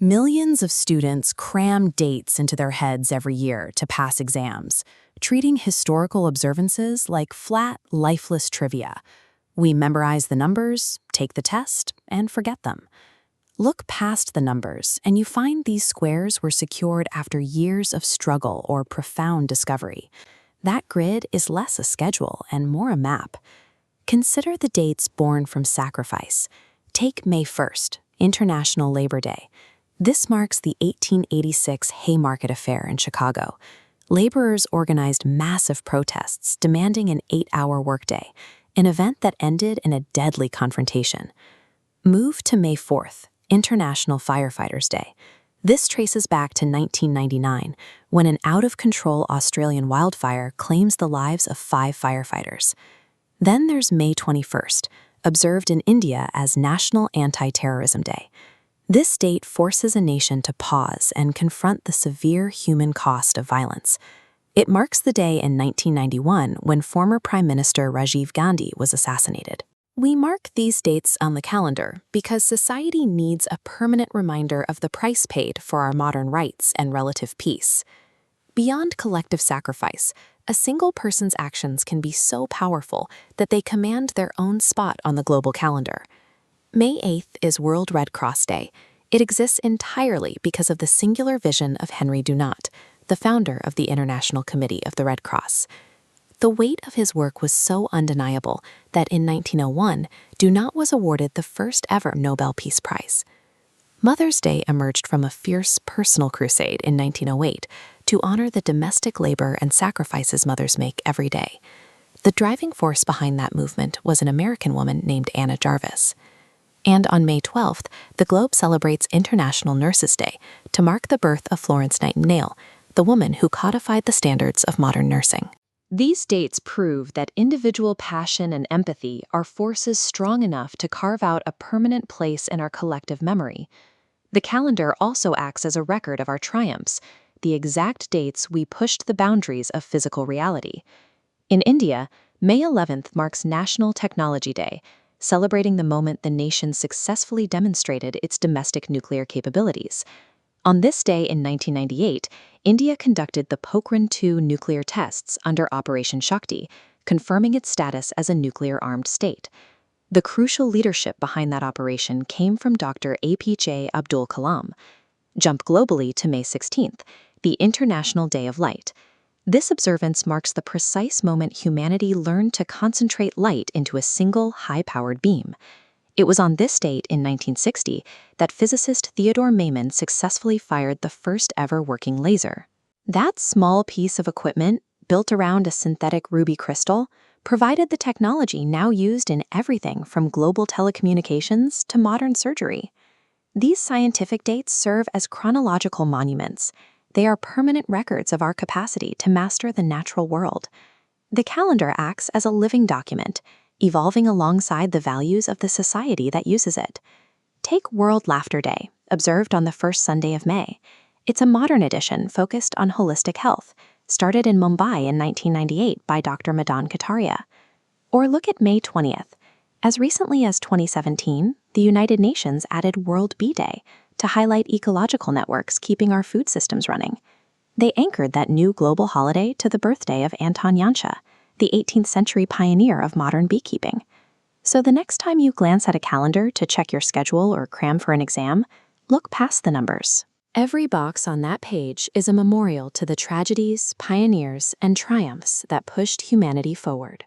Millions of students cram dates into their heads every year to pass exams, treating historical observances like flat, lifeless trivia. We memorize the numbers, take the test, and forget them. Look past the numbers, and you find these squares were secured after years of struggle or profound discovery. That grid is less a schedule and more a map. Consider the dates born from sacrifice. Take May 1st, International Labor Day. This marks the 1886 Haymarket Affair in Chicago. Laborers organized massive protests demanding an 8-hour workday, an event that ended in a deadly confrontation. Move to May 4th, International Firefighters Day. This traces back to 1999, when an out-of-control Australian wildfire claims the lives of 5 firefighters. Then there's May 21st, observed in India as National Anti-Terrorism Day. This date forces a nation to pause and confront the severe human cost of violence. It marks the day in 1991 when former Prime Minister Rajiv Gandhi was assassinated. We mark these dates on the calendar because society needs a permanent reminder of the price paid for our modern rights and relative peace. Beyond collective sacrifice, a single person's actions can be so powerful that they command their own spot on the global calendar. May 8th is World Red Cross Day. It exists entirely because of the singular vision of Henry Dunant, the founder of the International Committee of the Red Cross. The weight of his work was so undeniable that in 1901, Dunant was awarded the first ever Nobel Peace Prize. Mother's Day emerged from a fierce personal crusade in 1908 to honor the domestic labor and sacrifices mothers make every day. The driving force behind that movement was an American woman named Anna Jarvis. And on May 12th, the globe celebrates International Nurses Day to mark the birth of Florence Nightingale, the woman who codified the standards of modern nursing. These dates prove that individual passion and empathy are forces strong enough to carve out a permanent place in our collective memory. The calendar also acts as a record of our triumphs, the exact dates we pushed the boundaries of physical reality. In India, May 11th marks National Technology Day, celebrating the moment the nation successfully demonstrated its domestic nuclear capabilities. On this day in 1998, India conducted the Pokhran-2 nuclear tests under Operation Shakti, confirming its status as a nuclear-armed state. The crucial leadership behind that operation came from Dr. APJ Abdul Kalam. Jump globally to May 16th, the International Day of Light. This observance marks the precise moment humanity learned to concentrate light into a single high-powered beam. It was on this date in 1960 that physicist Theodore Maiman successfully fired the first ever working laser. That small piece of equipment, built around a synthetic ruby crystal, provided the technology now used in everything from global telecommunications to modern surgery. These scientific dates serve as chronological monuments. They are permanent records of our capacity to master the natural world. The calendar acts as a living document, evolving alongside the values of the society that uses it. Take World Laughter Day, observed on the first Sunday of May. It's a modern edition focused on holistic health, started in Mumbai in 1998 by Dr. Madan Kataria. Or look at May 20th. As recently as 2017, the United Nations added World Bee Day to highlight ecological networks keeping our food systems running. They anchored that new global holiday to the birthday of Anton Janša, the 18th century pioneer of modern beekeeping. So the next time you glance at a calendar to check your schedule or cram for an exam, look past the numbers. Every box on that page is a memorial to the tragedies, pioneers, and triumphs that pushed humanity forward.